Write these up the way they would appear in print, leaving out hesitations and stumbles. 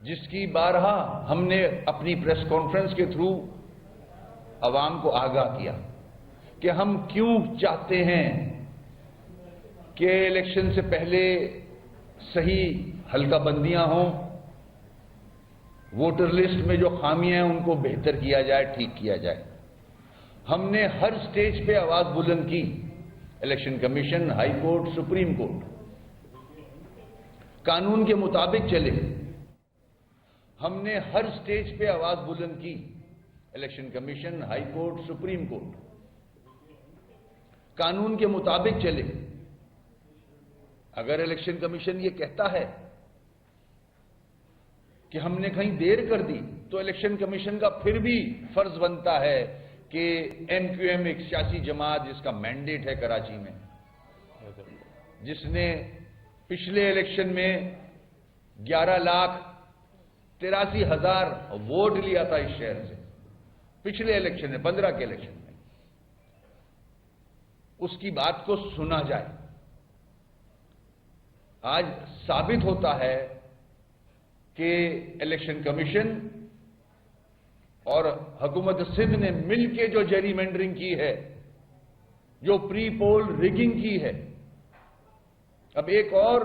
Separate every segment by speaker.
Speaker 1: جس کی بارہا ہم نے اپنی پریس کانفرنس کے تھرو عوام کو آگاہ کیا کہ ہم کیوں چاہتے ہیں کہ الیکشن سے پہلے صحیح حلقہ بندیاں ہوں، ووٹر لسٹ میں جو خامیاں ہیں ان کو بہتر کیا جائے، ٹھیک کیا جائے۔ ہم نے ہر سٹیج پہ آواز بلند کی، election commission, high court, supreme court, قانون کے مطابق چلے۔ ہم نے ہر سٹیج پہ آواز بلند کی، election commission, high court, supreme court, قانون کے مطابق چلے۔ اگر الیکشن کمیشن یہ کہتا ہے کہ ہم نے کہیں دیر کر دی تو الیکشن کمیشن کا پھر بھی فرض بنتا ہے کہ ایم کیو ایم ایک سیاسی جماعت جس کا مینڈیٹ ہے کراچی میں، جس نے پچھلے الیکشن میں 11,83,000 ووٹ لیا تھا اس شہر سے، پچھلے الیکشن میں 15 کے الیکشن میں، اس کی بات کو سنا جائے۔ آج ثابت ہوتا ہے کہ الیکشن کمیشن اور حکومت سندھ نے مل کے جو جیری مینڈرنگ کی ہے، جو پری پول ریگنگ کی ہے، اب ایک اور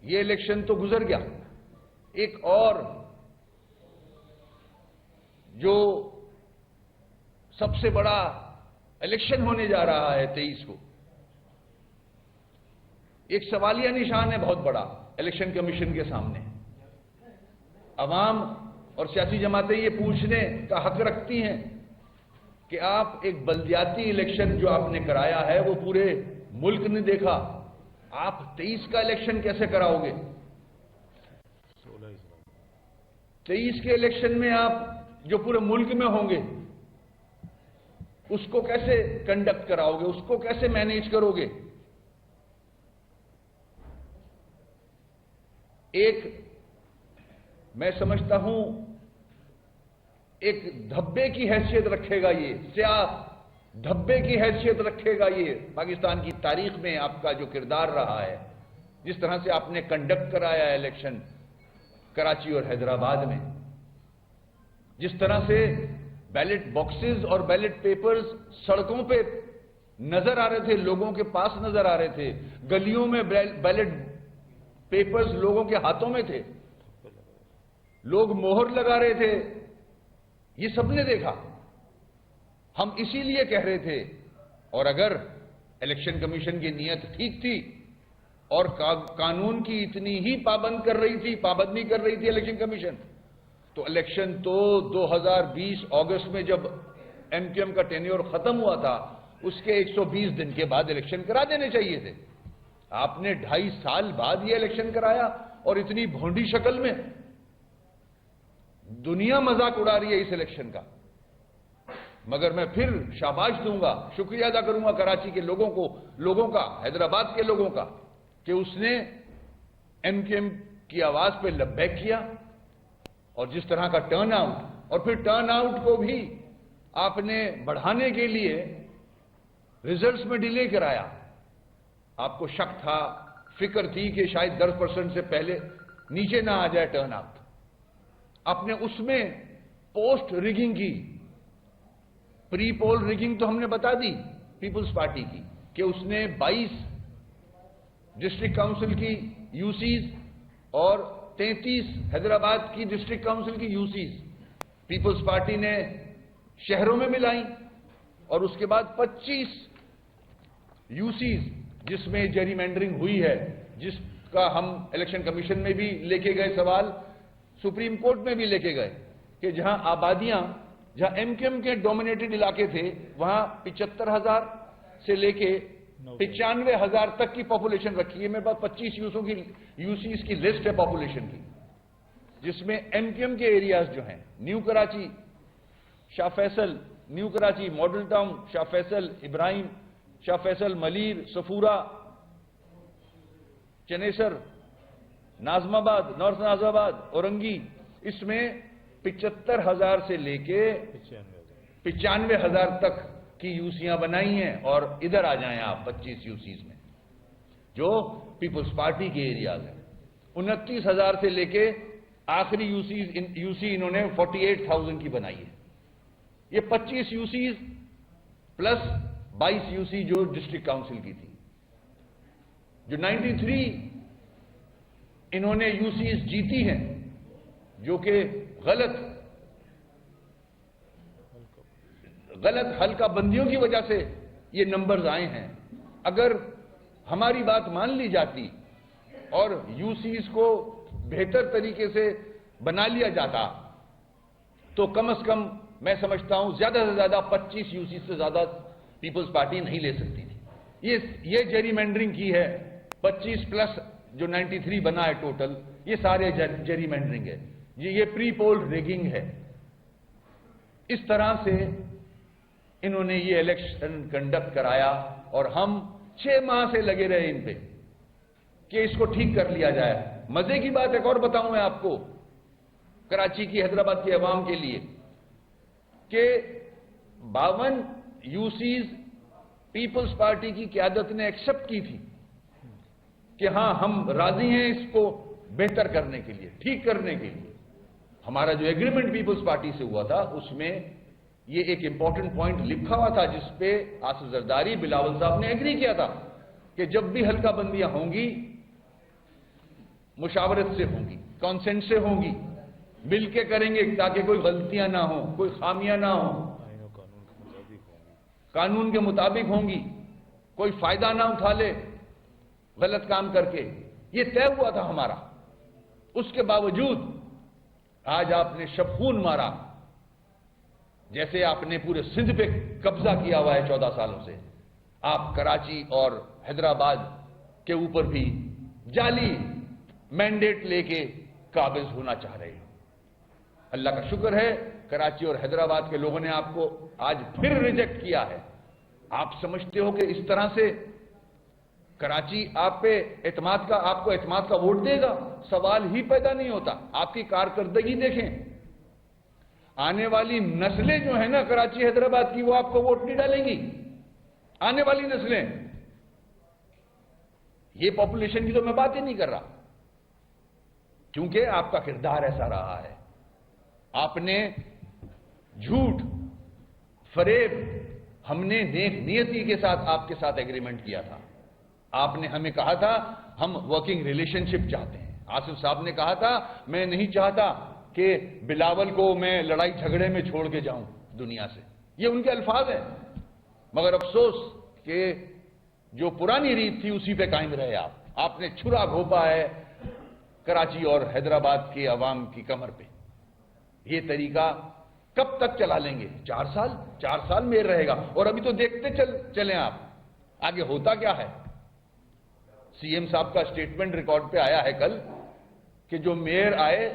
Speaker 1: یہ الیکشن تو گزر گیا، ایک اور جو سب سے بڑا الیکشن ہونے جا رہا ہے 23 کو، ایک سوالیہ نشان ہے بہت بڑا الیکشن کمیشن کے سامنے۔ عوام اور سیاسی جماعتیں یہ پوچھنے کا حق رکھتی ہیں کہ آپ ایک بلدیاتی الیکشن جو آپ نے کرایا ہے وہ پورے ملک نے دیکھا، آپ 23 کا الیکشن کیسے کراؤ گے؟ 23 کے الیکشن میں آپ جو پورے ملک میں ہوں گے اس کو کیسے کنڈکٹ کراؤ گے، اس کو کیسے مینیج کرو گے؟ ایک میں سمجھتا ہوں ایک دھبے کی حیثیت رکھے گا، یہ سیاہ دھبے کی حیثیت رکھے گا یہ پاکستان کی تاریخ میں آپ کا جو کردار رہا ہے، جس طرح سے آپ نے کنڈکٹ کرایا ہے الیکشن کراچی اور حیدرآباد میں، جس طرح سے بیلٹ باکسز اور بیلٹ پیپرز سڑکوں پہ نظر آ رہے تھے، لوگوں کے پاس نظر آ رہے تھے، گلیوں میں بیلٹ پیپرز لوگوں کے ہاتھوں میں تھے، لوگ مہر لگا رہے تھے، یہ سب نے دیکھا۔ ہم اسی لیے کہہ رہے تھے، اور اگر الیکشن کمیشن کی نیت ٹھیک تھی اور قانون کی اتنی ہی پابند نہیں کر رہی تھی الیکشن کمیشن، تو الیکشن تو 2020 اگست میں جب ایم کیو ایم کا ٹینیور ختم ہوا تھا اس کے 120 دن کے بعد الیکشن کرا دینے چاہیے تھے۔ آپ نے 2.5 سال بعد یہ الیکشن کرایا اور اتنی بھونڈی شکل میں۔ دنیا مذاق اڑا رہی ہے اس الیکشن کا، مگر میں پھر شاباش دوں گا، شکریہ ادا کروں گا کراچی کے لوگوں کا، حیدرآباد کے لوگوں کا، کہ اس نے ایم کیو ایم کی آواز پہ لبیک کیا، اور جس طرح کا ٹرن آؤٹ، اور پھر ٹرن آؤٹ کو بھی آپ نے بڑھانے کے لیے ریزلٹس میں ڈیلے کرایا۔ آپ کو شک تھا، فکر تھی کہ شاید 10% سے پہلے نیچے نہ آ جائے ٹرن آؤٹ۔ آپ نے اس میں پوسٹ ریگنگ کی، پری پول ریگنگ تو ہم نے بتا دی پیپلز پارٹی کی، کہ اس نے 22 ڈسٹرکٹ کاؤنسل کی یو سیز اور 33 حیدرآباد کی ڈسٹرکٹ کاؤنسل کی یو سیز پیپلز پارٹی نے شہروں میں ملائیں، اور اس کے بعد 25 یو سیز جس میں جیری مینڈرنگ ہوئی ہے، جس کا ہم الیکشن کمیشن میں بھی لے کے گئے سوال، سپریم کورٹ میں بھی لے کے گئے، کہ جہاں آبادیاں، جہاں ایم کیو ایم کے ڈومینیٹڈ علاقے تھے وہاں 75,000 سے لے کے 95,000 تک کی پاپولیشن رکھی ہے۔ میرے پاس 25 یو سیز کی لسٹ ہے پاپولیشن کی، جس میں ایم کیو ایم کے ایریاز جو ہیں، New Karachi, Shah Faisal, New Karachi, Model Town, Shah Faisal, Ibrahim, Shah Faisal, Malir, Safoora, Chanesar, Nazimabad, North Nazimabad, Orangi, اس میں 75,000 سے لے کے 95,000 تک کی یوسیاں بنائی ہیں، اور ادھر آ جائیں آپ 25 یوسیز میں جو پیپلز پارٹی کے ایریاز ہیں، 29,000 سے لے کے آخری یوسی انہوں نے 48,000 کی بنائی ہے. یہ 25 یوسیز پلس 22 یوسی جو ڈسٹرکٹ کاؤنسل کی تھی. جو 93 انہوں نے یوسیز جیتی ہیں جو کہ غلط حلقہ بندیوں کی وجہ سے یہ نمبرز آئے ہیں. اگر ہماری بات مان لی جاتی اور یوسیز کو بہتر طریقے سے بنا لیا جاتا تو کم از کم میں سمجھتا ہوں زیادہ سے زیادہ 25 یوسیز سے زیادہ پیپلز پارٹی نہیں لے سکتی تھی. یہ جیری مینڈرنگ کی ہے. 25 پلس جو 93 بنا ہے ٹوٹل، یہ سارے جیری مینڈرنگ ہے. یہ پری پول ریگنگ ہے. اس طرح سے انہوں نے یہ الیکشن کنڈکٹ کرایا اور ہم 6 ماہ سے لگے رہے ان پہ کہ اس کو ٹھیک کر لیا جائے. مزے کی بات ایک اور بتاؤں میں آپ کو کراچی کی، حیدرآباد کی عوام کے لیے، کہ 52 یوسیز پیپلز پارٹی کی قیادت نے ایکسپٹ کی تھی کہ ہاں ہم راضی ہیں اس کو بہتر کرنے کے لیے، ٹھیک کرنے کے لیے. ہمارا جو ایگریمنٹ پیپلز پارٹی سے ہوا تھا اس میں یہ ایک امپورٹنٹ پوائنٹ لکھا ہوا تھا جس پہ آصف زرداری، بلاول صاحب نے ایگری کیا تھا کہ جب بھی حلقہ بندیاں ہوں گی مشاورت سے ہوں گی، کانسنٹ سے ہوں گی، مل کے کریں گے تاکہ کوئی غلطیاں نہ ہوں، کوئی خامیاں نہ ہوں، قانون کے مطابق ہوں گی، کوئی فائدہ نہ اٹھا لے غلط کام کر کے. یہ طے ہوا تھا ہمارا. اس کے باوجود آج آپ نے شبخون مارا، جیسے آپ نے پورے سندھ پہ قبضہ کیا ہوا ہے 14 سالوں سے. آپ کراچی اور حیدرآباد کے اوپر بھی جعلی مینڈیٹ لے کے قابض ہونا چاہ رہے ہیں. اللہ کا شکر ہے کراچی اور حیدرآباد کے لوگوں نے آپ کو آج پھر ریجیکٹ کیا ہے. آپ سمجھتے ہو کہ اس طرح سے کراچی آپ کو اعتماد کا ووٹ دے گا؟ سوال ہی پیدا نہیں ہوتا. آپ کی کارکردگی دیکھیں. آنے والی نسلیں جو ہیں نا کراچی حیدرآباد کی، وہ آپ کو ووٹ نہیں ڈالیں گی. آنے والی نسلیں، یہ پاپولیشن کی تو میں بات ہی نہیں کر رہا، کیونکہ آپ کا کردار ایسا رہا ہے. آپ نے جھوٹ، فریب، ہم نے نیک نیتی کے ساتھ آپ کے ساتھ ایگریمنٹ کیا تھا. آپ نے ہمیں کہا تھا ہم ورکنگ ریلیشن شپ چاہتے ہیں. آصف صاحب نے کہا تھا میں نہیں چاہتا کہ بلاول کو میں لڑائی جھگڑے میں چھوڑ کے جاؤں دنیا سے. یہ ان کے الفاظ ہیں. مگر افسوس کہ جو پرانی ریت تھی اسی پہ قائم رہے. آپ نے چھرا گھوپا ہے کراچی اور حیدرآباد کے عوام کی کمر پہ. یہ طریقہ کب تک چلا لیں گے؟ 4 سال میں رہے گا. اور ابھی تو دیکھتے چلیں آپ آگے ہوتا کیا ہے. سی ایم صاحب کا اسٹیٹمنٹ ریکارڈ پہ آیا ہے کل کہ جو میئر آئے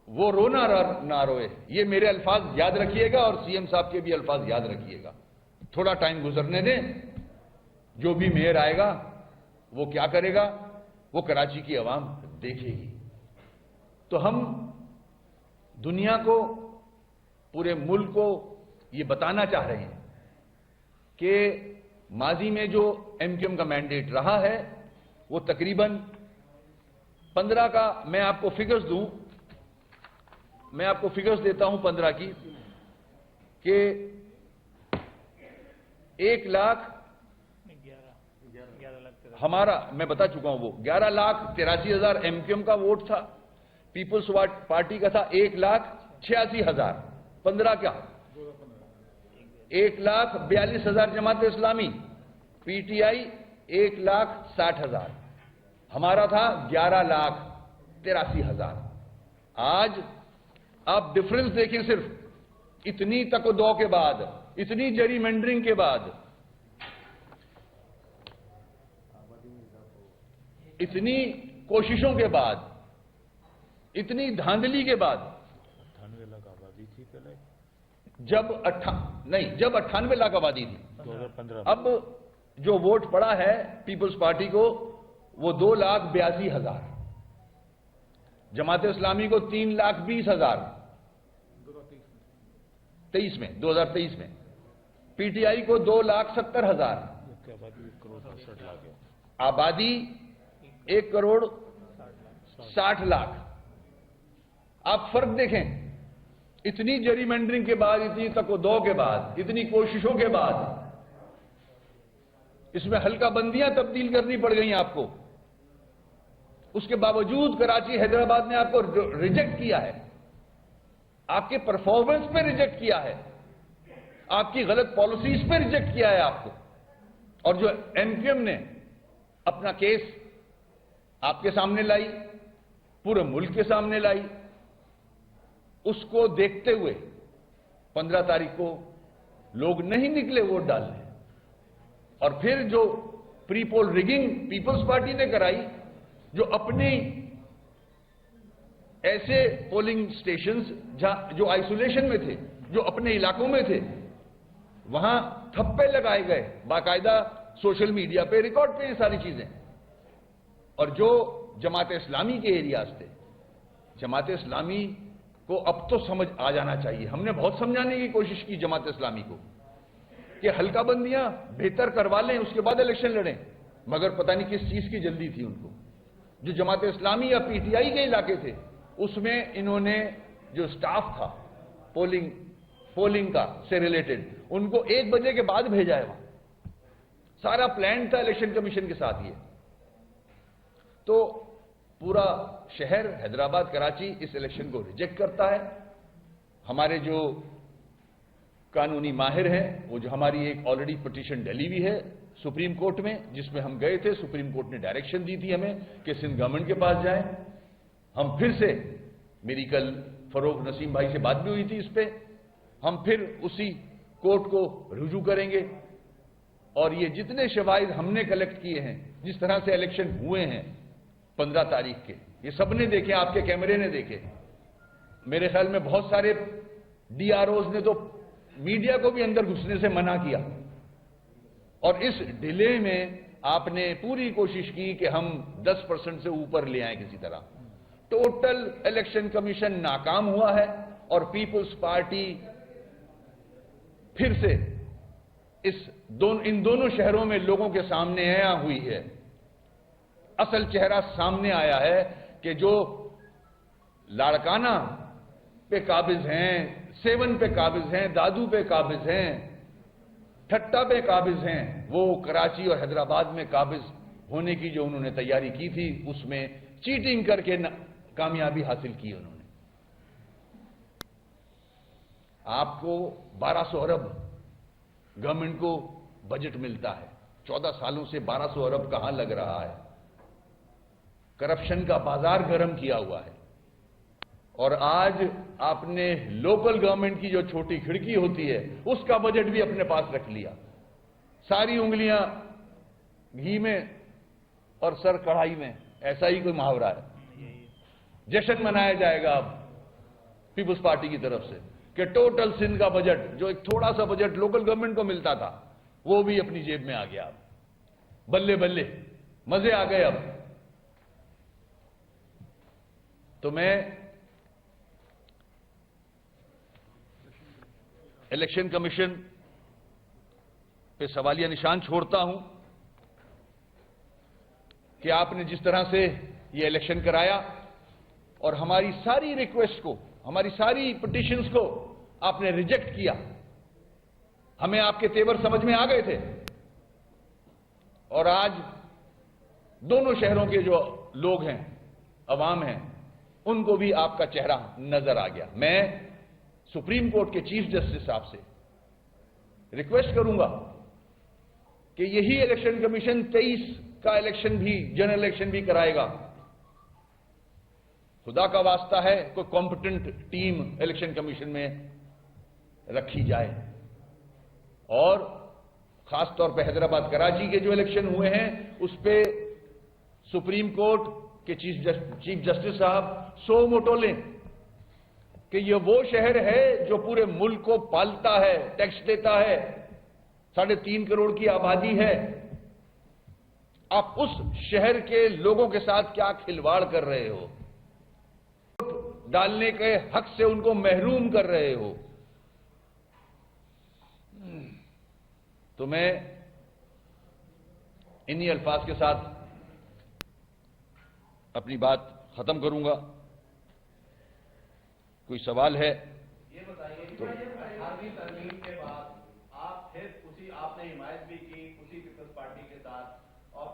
Speaker 1: وہ رونا نہ روئے. یہ میرے الفاظ یاد رکھیے گا اور سی ایم صاحب کے بھی الفاظ یاد رکھیے گا. تھوڑا ٹائم گزرنے دیں. جو بھی میئر آئے گا وہ کیا کرے گا وہ کراچی کی عوام دیکھے گی. تو ہم دنیا کو، پورے ملک کو یہ بتانا چاہ رہے ہیں کہ ماضی میں جو ایم کیو ایم کا مینڈیٹ رہا ہے وہ تقریباً 15 کا، میں آپ کو فگرز دوں، میں آپ کو فگرز دیتا ہوں 15 کی، کہ 1 لاکھ ہمارا، میں بتا چکا ہوں، وہ 11,83,000 ایم کیو ایم کا ووٹ تھا. پیپلز پارٹی کا تھا 1,86,000. 15 کیا 1,42,000 Jamaat Islami. P T I 1,60,000. ہمارا تھا 11,83,000. آج آپ ڈفرنس دیکھیں. صرف اتنی تک و دو کے بعد، اتنی جری مینڈرنگ کے بعد، اتنی کوششوں کے بعد، اتنی دھاندلی کے بعد، جب 98 لاکھ آبادی تھی، اب جو ووٹ پڑا ہے پیپلز پارٹی کو وہ 2,82,000. جماعت اسلامی کو 3,20,000 2023 میں. پی ٹی آئی کو 2,70,000. آبادی 1,60,00,000. آپ فرق دیکھیں، اتنی جریمنڈرنگ کے بعد، اتنی تک و دو کے بعد، اتنی کوششوں کے بعد اس میں حلقہ بندیاں تبدیل کرنی پڑ گئی آپ کو، اس کے باوجود کراچی حیدرآباد نے آپ کو ریجیکٹ کیا ہے، آپ کے پرفارمنس پہ ریجیکٹ کیا ہے، آپ کی غلط پالیسیز پہ ریجیکٹ کیا ہے آپ کو. اور جو ایم کیو ایم نے اپنا کیس آپ کے سامنے لائی، پورے ملک کے سامنے لائی، اس کو دیکھتے ہوئے 15 تاریخ کو لوگ نہیں نکلے ووٹ ڈالنے. اور پھر جو پری پول ریگنگ پیپلز پارٹی نے کرائی، جو اپنی ایسے پولنگ سٹیشنز جو آئسولیشن میں تھے، جو اپنے علاقوں میں تھے، وہاں تھپے لگائے گئے، باقاعدہ سوشل میڈیا پہ ریکارڈ پہ یہ ساری چیزیں. اور جو جماعت اسلامی کے ایریاز تھے، جماعت اسلامی کو اب تو سمجھ آ جانا چاہیے. ہم نے بہت سمجھانے کی کوشش کی جماعت اسلامی کو کہ حلقہ بندیاں بہتر کروا لیں، اس کے بعد الیکشن لڑیں، مگر پتہ نہیں کس چیز کی جلدی تھی ان کو. جو جماعت اسلامی یا پی ٹی آئی کے علاقے تھے، اس میں انہوں نے جو سٹاف تھا پولنگ کا سے ریلیٹڈ، ان کو 1 بجے کے بعد بھیجا ہے. وہاں سارا پلان تھا الیکشن کمیشن کے ساتھ. یہ تو پورا شہر حیدرآباد کراچی اس الیکشن کو ریجیکٹ کرتا ہے. ہمارے جو قانونی ماہر ہیں، وہ جو ہماری ایک آلریڈی پٹیشن ڈلی ہوئی ہے سپریم کورٹ میں، جس میں ہم گئے تھے، سپریم کورٹ نے ڈائریکشن دی تھی ہمیں کہ سندھ گورنمنٹ کے پاس جائیں. ہم پھر سے، میری کل فروغ نسیم بھائی سے بات بھی ہوئی تھی اس پہ، ہم پھر اسی کورٹ کو رجوع کریں گے. اور یہ جتنے شواہد ہم نے کلیکٹ کیے ہیں، جس طرح سے الیکشن ہوئے ہیں 15 تاریخ کے، یہ سب نے دیکھے، آپ کے کیمرے نے دیکھے. میرے خیال میں بہت سارے ڈی آر اوز نے تو میڈیا کو بھی اندر گھسنے سے منع کیا. اور اس ڈیلے میں آپ نے پوری کوشش کی کہ ہم 10% سے اوپر لے آئیں کسی طرح. ٹوٹل الیکشن کمیشن ناکام ہوا ہے، اور پیپلز پارٹی پھر سے ان دونوں شہروں میں لوگوں کے سامنے آیا ہوئی ہے. اصل چہرہ سامنے آیا ہے کہ جو لاڑکانہ پہ قابض ہیں، 7 پہ قابض ہیں، دادو پہ قابض ہیں، ٹھٹا پہ قابض ہیں، وہ کراچی اور حیدرآباد میں قابض ہونے کی جو انہوں نے تیاری کی تھی، اس میں چیٹنگ کر کے کامیابی حاصل کی انہوں نے. آپ کو 1200 ارب گورنمنٹ کو بجٹ ملتا ہے، 14 سالوں سے 1200 ارب کہاں لگ رہا ہے. کرپشن کا بازار گرم کیا ہوا ہے. اور آج آپ نے لوکل گورنمنٹ کی جو چھوٹی کھڑکی ہوتی ہے، اس کا بجٹ بھی اپنے پاس رکھ لیا. ساری انگلیاں گھی میں اور سر کڑھائی میں، ایسا ہی کوئی محاورہ ہے. جشن منایا جائے گا اب پیپلز پارٹی کی طرف سے کہ ٹوٹل سندھ کا بجٹ، جو ایک تھوڑا سا بجٹ لوکل گورنمنٹ کو ملتا تھا، وہ بھی اپنی جیب میں آ گیا. اب بلے بلے مزے آ گئے. اب تو میں الیکشن کمیشن پہ سوالیہ نشان چھوڑتا ہوں کہ آپ نے جس طرح سے یہ الیکشن کرایا اور ہماری ساری ریکویسٹ کو، ہماری ساری پٹیشنز کو آپ نے ریجیکٹ کیا. ہمیں آپ کے تیور سمجھ میں آ گئے تھے، اور آج دونوں شہروں کے جو لوگ ہیں، عوام ہیں، ان کو بھی آپ کا چہرہ نظر آ گیا. میں سپریم کورٹ کے چیف جسٹس صاحب سے ریکویسٹ کروں گا کہ یہی الیکشن کمیشن 23 کا الیکشن بھی، جنرل الیکشن بھی کرائے گا. خدا کا واسطہ ہے کوئی کمپٹنٹ ٹیم الیکشن کمیشن میں رکھی جائے. اور خاص طور پہ حیدرآباد کراچی کے جو الیکشن ہوئے ہیں، اس پہ سپریم کورٹ کے چیف جسٹس صاحب سو موٹو لیں کہ یہ وہ شہر ہے جو پورے ملک کو پالتا ہے، ٹیکس دیتا ہے، 3.5 کروڑ کی آبادی ہے. آپ اس شہر کے لوگوں کے ساتھ کیا کھلواڑ کر رہے ہو؟ ڈالنے کے حق سے ان کو محروم کر رہے ہو. تو میں انہی الفاظ کے ساتھ اپنی بات ختم کروں گا. کوئی سوال ہے؟
Speaker 2: یہ بتائیے کہ 18ویں ترمیم کے بعد آپ پھر آپ نے حمایت بھی کی اسی پیپلز پارٹی کے ساتھ، اور